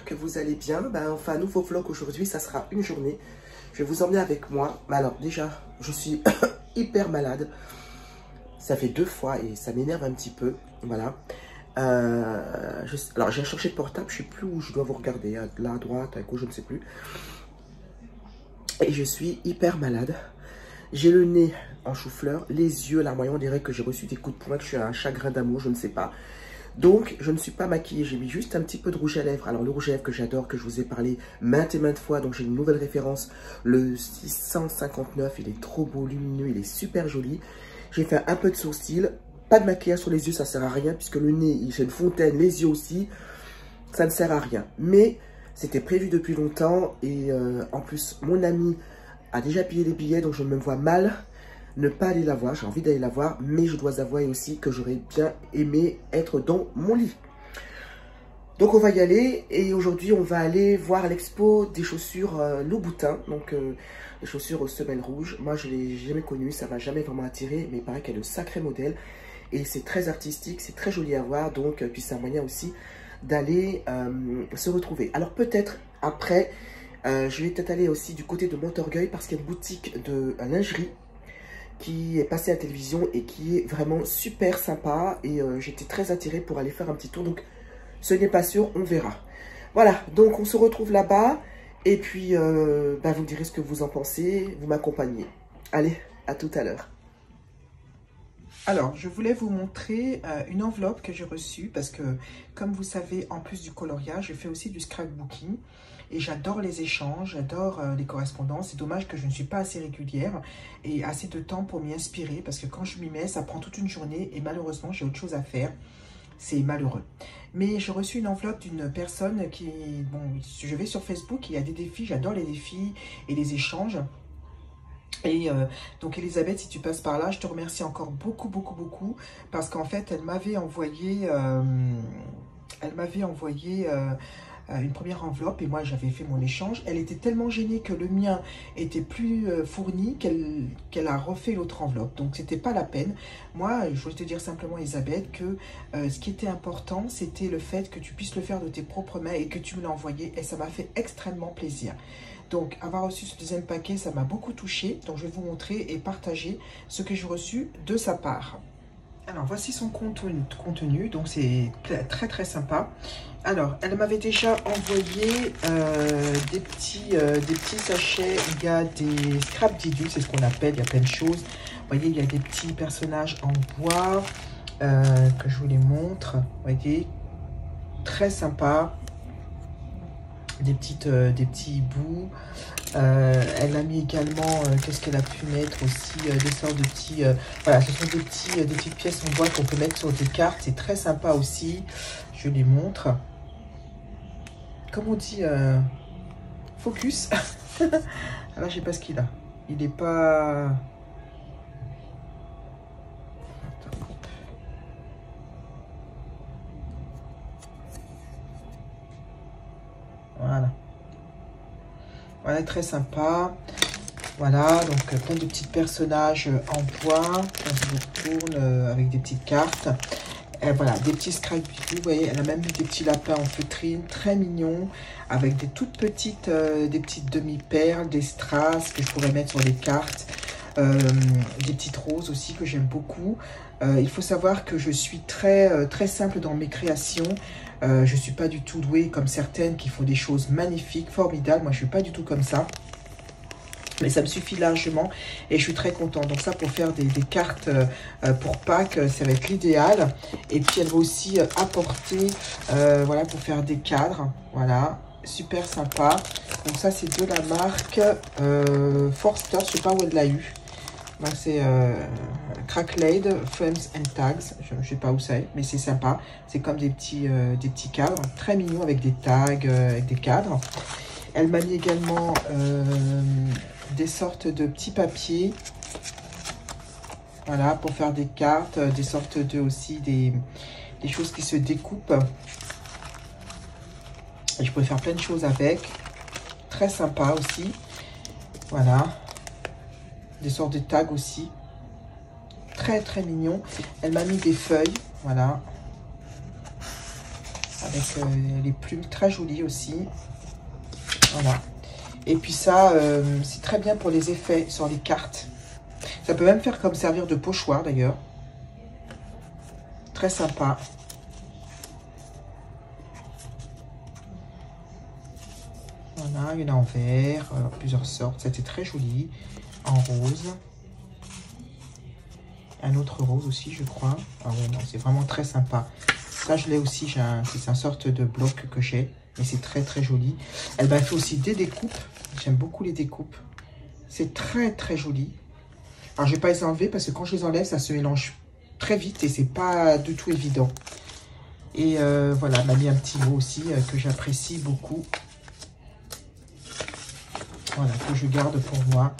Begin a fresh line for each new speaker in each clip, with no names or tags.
j'espère que vous allez bien. On fait un nouveau vlog aujourd'hui, ça sera une journée. Je vais vous emmener avec moi. Alors déjà, je suis hyper malade. Ça fait 2 fois et ça m'énerve un petit peu. Voilà. Alors j'ai cherché le portable, je ne sais plus où je dois vous regarder. Là à droite, à gauche, je ne sais plus. Et je suis hyper malade. J'ai le nez en chou-fleur, les yeux larmoyants, on dirait que j'ai reçu des coups de poing, que je suis un chagrin d'amour, je ne sais pas. Donc, je ne suis pas maquillée, j'ai mis juste un petit peu de rouge à lèvres. Alors, le rouge à lèvres que j'adore, que je vous ai parlé maintes et maintes fois, donc j'ai une nouvelle référence, le 659, il est trop beau, lumineux, il est super joli. J'ai fait un peu de sourcils, pas de maquillage sur les yeux, ça sert à rien, puisque le nez, j'ai une fontaine, les yeux aussi, ça ne sert à rien. Mais, c'était prévu depuis longtemps, et en plus, mon ami a déjà payé les billets, donc je me vois mal ne pas aller la voir. J'ai envie d'aller la voir, mais je dois avouer aussi que j'aurais bien aimé être dans mon lit. Donc on va y aller, et aujourd'hui on va aller voir l'expo des chaussures Louboutin, donc les chaussures aux semelles rouges. Moi je ne l'ai jamais connue, ça m'a jamais vraiment attiré, mais il paraît qu'elle est de sacré modèle, et c'est très artistique, c'est très joli à voir, donc puis c'est un moyen aussi d'aller se retrouver. Alors peut-être après, je vais peut-être aller aussi du côté de Montorgueil, parce qu'il y a une boutique de lingerie qui est passée à la télévision et qui est vraiment super sympa, et j'étais très attirée pour aller faire un petit tour, donc ce n'est pas sûr, on verra. Voilà, donc on se retrouve là-bas, et puis vous me direz ce que vous en pensez, vous m'accompagnez. Allez, à tout à l'heure.
Alors, je voulais vous montrer une enveloppe que j'ai reçue parce que, comme vous savez, en plus du coloriage, je fais aussi du scrapbooking et j'adore les échanges, j'adore les correspondances. C'est dommage que je ne suis pas assez régulière et assez de temps pour m'y inspirer parce que quand je m'y mets, ça prend toute une journée et malheureusement, j'ai autre chose à faire. C'est malheureux. Mais j'ai reçu une enveloppe d'une personne qui, bon, je vais sur Facebook, il y a des défis, j'adore les défis et les échanges. Et donc Elisabeth, si tu passes par là, je te remercie encore beaucoup, beaucoup, beaucoup, parce qu'en fait, elle m'avait envoyé, une première enveloppe et moi, j'avais fait mon échange. Elle était tellement gênée que le mien était plus fourni qu'elle a refait l'autre enveloppe. Donc, c'était pas la peine. Moi, je voulais te dire simplement, Elisabeth, que ce qui était important, c'était le fait que tu puisses le faire de tes propres mains et que tu me l'as envoyé. Et ça m'a fait extrêmement plaisir. Donc, avoir reçu ce deuxième paquet, ça m'a beaucoup touchée. Donc, je vais vous montrer et partager ce que j'ai reçu de sa part. Alors, voici son contenu. Donc, c'est très, très sympa. Alors, elle m'avait déjà envoyé des petits sachets. Il y a des scrap didus, c'est ce qu'on appelle. Il y a plein de choses. Vous voyez, il y a des petits personnages en bois que je vous les montre. Vous voyez, très sympa. Des petits bouts. Elle a mis également, qu'est-ce qu'elle a pu mettre aussi, des sortes de petits, voilà, ce sont des petites pièces en bois qu'on peut mettre sur des cartes. C'est très sympa aussi. Je les montre. Comme on dit, focus. Alors, je sais pas ce qu'il a. Il n'est pas... Voilà. Voilà, très sapa. Voilà, donc plein de petits personnages en bois. On se retourne avec des petites cartes. Et voilà, des petits scrap vous voyez, elle a même mis des petits lapins en feutrine, très mignons, avec des toutes petites, des petites demi-perles, des strass que je pourrais mettre sur les cartes. Des petites roses aussi que j'aime beaucoup. Il faut savoir que je suis très simple dans mes créations. Je ne suis pas du tout douée comme certaines qui font des choses magnifiques, formidables. Moi, je ne suis pas du tout comme ça. Mais ça me suffit largement et je suis très contente. Donc ça, pour faire des cartes pour Pâques, ça va être l'idéal. Et puis, elle va aussi apporter, voilà, pour faire des cadres. Voilà, super sympa. Donc ça, c'est de la marque Forster. Je ne sais pas où elle l'a eu. C'est Cracklade Frames and Tags. Je ne sais pas où c'est, mais c'est sympa. C'est comme des petits cadres très mignons avec des tags, avec des cadres. Elle m'a mis également des sortes de petits papiers. Voilà, pour faire des cartes, des sortes de aussi des choses qui se découpent. Et je peux faire plein de choses avec. Très sympa aussi. Voilà. Des sortes de tags aussi. Très mignon. Elle m'a mis des feuilles. Voilà. avec les plumes très jolies aussi. Voilà. Et puis ça, c'est très bien pour les effets sur les cartes. Ça peut même faire comme servir de pochoir d'ailleurs. Très sympa. Voilà, il y en a en vert, plusieurs sortes. C'était très joli. En rose. Un autre rose aussi, je crois. Ah ouais, non, c'est vraiment très sympa. Ça, je l'ai aussi. C'est une sorte de bloc que j'ai. Mais c'est très, très joli. Elle m'a fait aussi des découpes. J'aime beaucoup les découpes. C'est très, très joli. Alors, je ne vais pas les enlever parce que quand je les enlève, ça se mélange très vite et c'est pas du tout évident. Et voilà, elle m'a mis un petit mot aussi que j'apprécie beaucoup. Voilà, que je garde pour moi.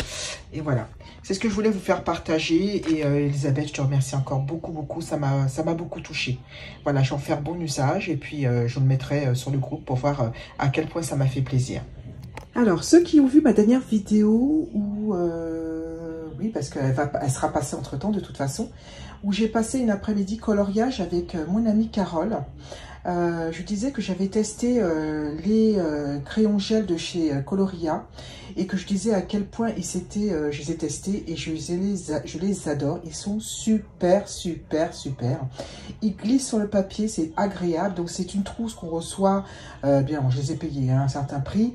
Et voilà. C'est ce que je voulais vous faire partager. Et Elisabeth, je te remercie encore beaucoup, beaucoup. Ça m'a beaucoup touchée. Voilà, j'en fais bon usage. Et puis, je le mettrai sur le groupe pour voir à quel point ça m'a fait plaisir. Alors, ceux qui ont vu ma dernière vidéo, où, oui, parce qu'elle sera passée entre-temps de toute façon, où j'ai passé une après-midi coloriage avec mon amie Carole. Je disais que j'avais testé les crayons gel de chez Coloria et que je disais à quel point je les ai testés et je les adore. Ils sont super, super, super. Ils glissent sur le papier, c'est agréable. Donc c'est une trousse qu'on reçoit, bien, je les ai payés à un certain prix.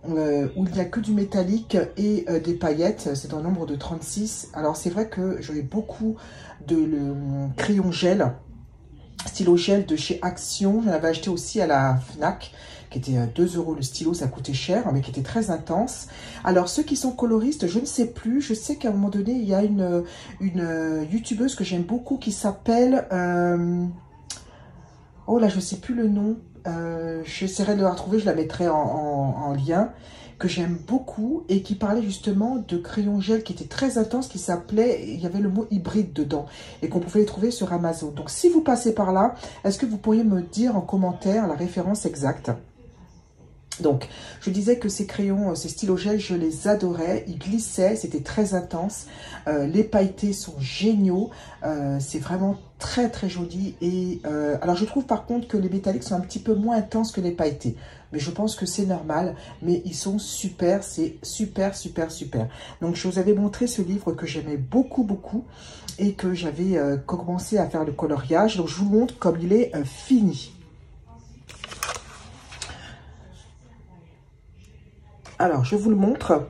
Où il n'y a que du métallique et des paillettes, c'est dans le nombre de 36. Alors c'est vrai que j'avais beaucoup de crayons gel, stylo gel de chez Action. J'en avais acheté aussi à la Fnac, qui était 2 € le stylo, ça coûtait cher, mais qui était très intense. Alors ceux qui sont coloristes, je ne sais plus. Je sais qu'à un moment donné, il y a une youtubeuse que j'aime beaucoup qui s'appelle... oh là, je ne sais plus le nom. J'essaierai de la retrouver, je la mettrai en lien, que j'aime beaucoup et qui parlait justement de crayons gel qui était très intense, qui s'appelait, il y avait le mot hybride dedans et qu'on pouvait les trouver sur Amazon. Donc si vous passez par là, est-ce que vous pourriez me dire en commentaire la référence exacte? Donc, je disais que ces crayons, ces stylos gel, je les adorais. Ils glissaient, c'était très intense. Les pailletés sont géniaux. C'est vraiment très, très joli. Et alors, je trouve par contre que les métalliques sont un petit peu moins intenses que les pailletés. Mais je pense que c'est normal. Mais ils sont super, c'est super, super, super. Donc, je vous avais montré ce livre que j'aimais beaucoup, beaucoup. Et que j'avais commencé à faire le coloriage. Donc, je vous montre comme il est fini. Alors, je vous le montre.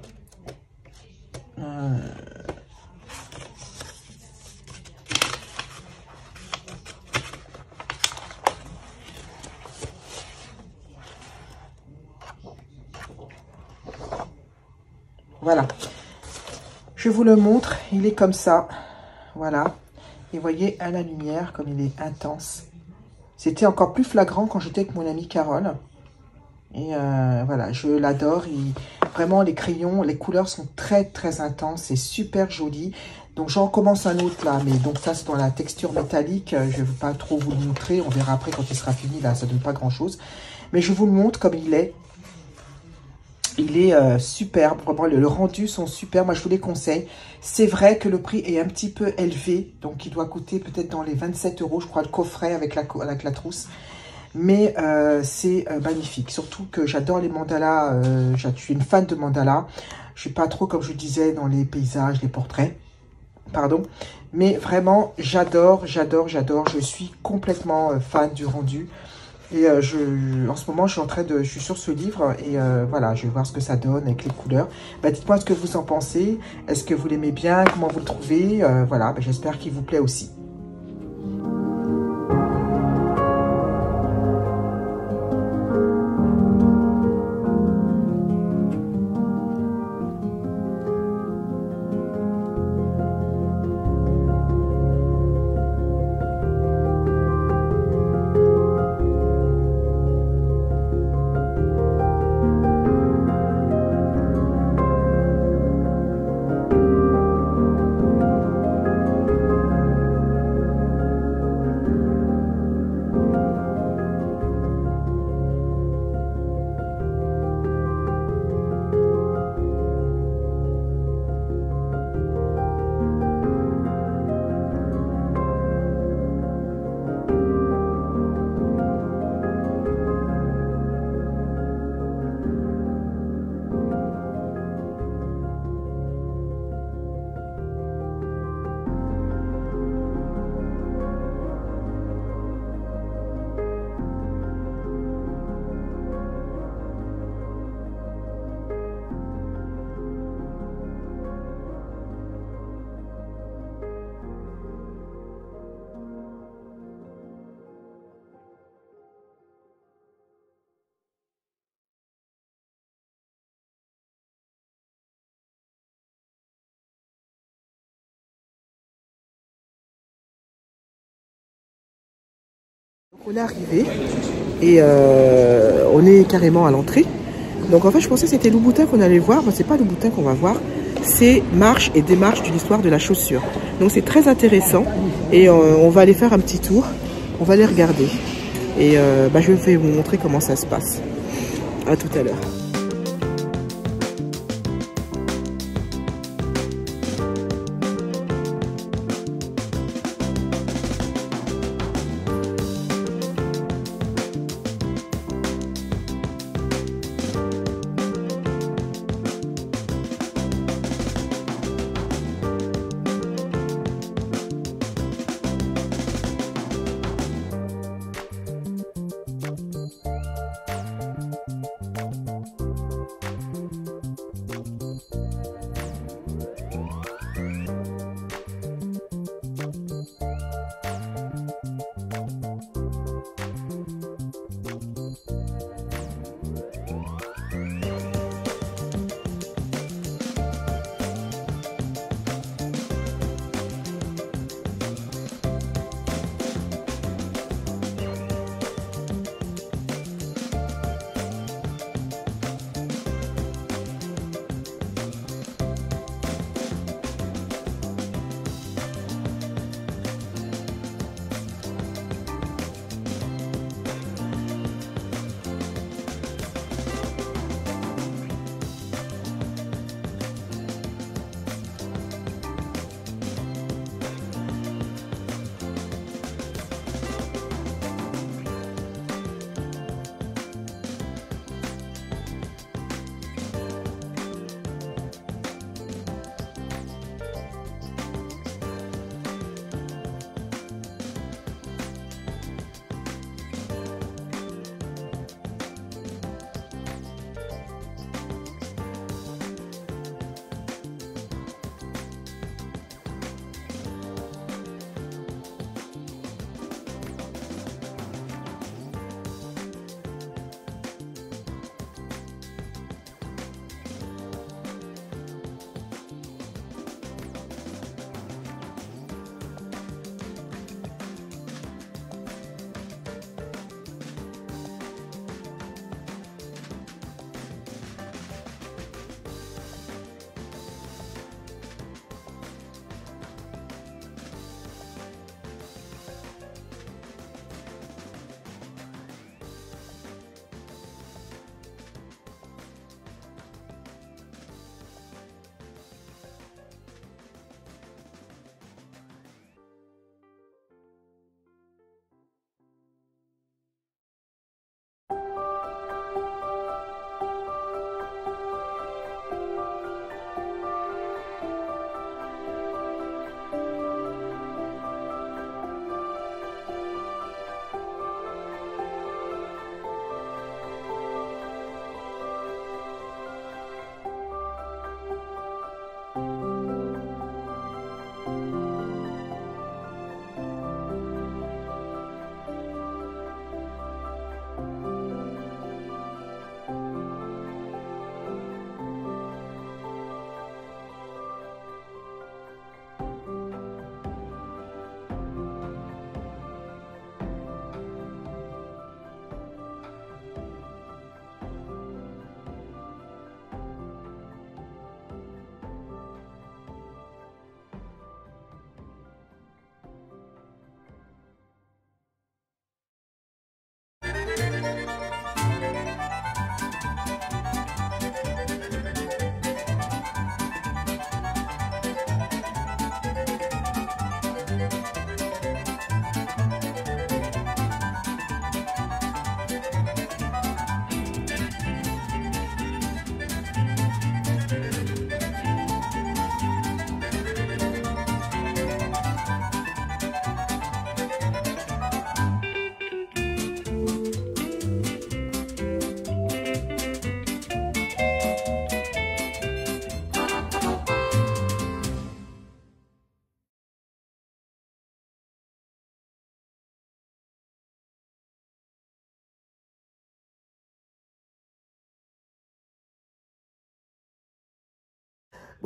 Voilà. Je vous le montre. Il est comme ça. Voilà. Et voyez à la lumière comme il est intense. C'était encore plus flagrant quand j'étais avec mon amie Carole. Et voilà, je l'adore. Vraiment, les crayons, les couleurs sont très, très intenses. C'est super joli. Donc, j'en commence un autre là. Mais donc, ça, c'est dans la texture métallique. Je ne vais pas trop vous le montrer. On verra après quand il sera fini. Là, ça ne donne pas grand-chose. Mais je vous le montre comme il est. Il est superbe. Vraiment, le rendu sont super. Moi, je vous les conseille. C'est vrai que le prix est un petit peu élevé. Donc, il doit coûter peut-être dans les 27 €, je crois, le coffret avec la trousse. Mais c'est magnifique. Surtout que j'adore les mandalas. Je suis une fan de mandalas. Je suis pas trop, comme je disais, dans les paysages, les portraits. Pardon. Mais vraiment, j'adore, j'adore, j'adore. Je suis complètement fan du rendu. Et en ce moment, je suis sur ce livre. Et voilà, je vais voir ce que ça donne avec les couleurs. Bah, dites-moi ce que vous en pensez. Est-ce que vous l'aimez bien? Comment vous le trouvez? Voilà, bah, j'espère qu'il vous plaît aussi.
On est arrivé et on est carrément à l'entrée. Donc en fait je pensais que c'était Louboutin qu'on allait voir, mais c'est pas Louboutin qu'on va voir. C'est marche et démarche d'une histoire de la chaussure. Donc c'est très intéressant et on va aller faire un petit tour. On va aller regarder et je vais vous montrer comment ça se passe. À tout à l'heure.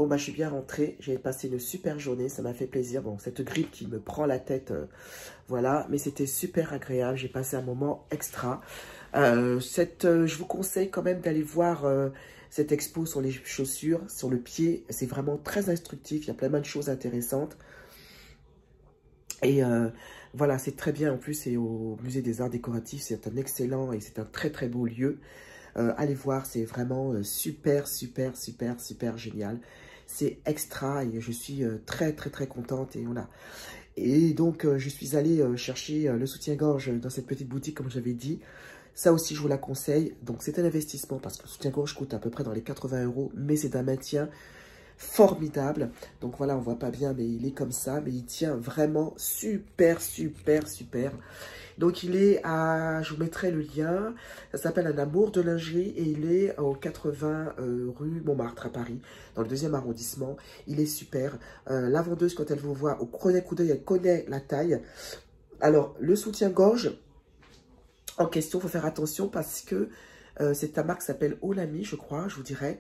Bon, bah, je suis bien rentrée. J'ai passé une super journée. Ça m'a fait plaisir. Bon, cette grippe qui me prend la tête, voilà. Mais c'était super agréable. J'ai passé un moment extra. Je vous conseille quand même d'aller voir cette expo sur les chaussures, sur le pied. C'est vraiment très instructif. Il y a plein de choses intéressantes. Et voilà, c'est très bien. En plus, c'est au Musée des Arts Décoratifs. C'est un excellent et c'est un très très beau lieu. Allez voir, c'est vraiment super, super, super, super génial. C'est extra et je suis très, très, très contente. Et voilà. Et donc, je suis allée chercher le soutien-gorge dans cette petite boutique, comme j'avais dit. Ça aussi, je vous la conseille. Donc, c'est un investissement parce que le soutien-gorge coûte à peu près dans les 80 €, mais c'est d'un maintien formidable. Donc voilà, on voit pas bien, mais il est comme ça. Mais il tient vraiment super, super, super. Donc il est à, je vous mettrai le lien, ça s'appelle Un amour de lingerie et il est au 80 rue Montmartre à Paris, dans le 2e arrondissement. Il est super. La vendeuse, quand elle vous voit au premier coup d'œil, elle connaît la taille. Alors, le soutien-gorge en question, il faut faire attention parce que c'est ta marque s'appelle Olami, je crois, je vous dirais.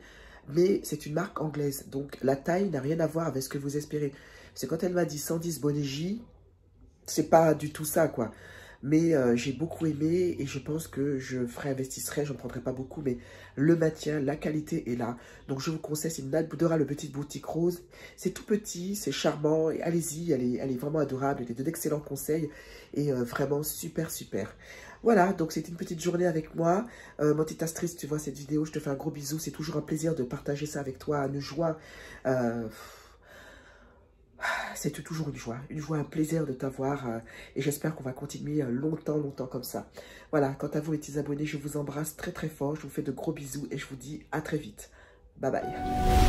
Mais c'est une marque anglaise, donc la taille n'a rien à voir avec ce que vous espérez. C'est quand elle m'a dit 110 bonnet J, c'est pas du tout ça, quoi. Mais j'ai beaucoup aimé et je pense que je investisserai, je ne prendrai pas beaucoup, mais le maintien, la qualité est là. Donc je vous conseille, c'est une Boudera, le petite boutique rose. C'est tout petit, c'est charmant, et allez-y, elle est vraiment adorable, elle est d'excellents conseils et vraiment super, super. Voilà, donc c'était une petite journée avec moi. Mon petit Astrid, tu vois cette vidéo, je te fais un gros bisou. C'est toujours un plaisir de partager ça avec toi, une joie. C'est toujours une joie, un plaisir de t'avoir et j'espère qu'on va continuer longtemps, longtemps comme ça. Voilà, quant à vous les petits abonnés, je vous embrasse très très fort, je vous fais de gros bisous et je vous dis à très vite. Bye bye.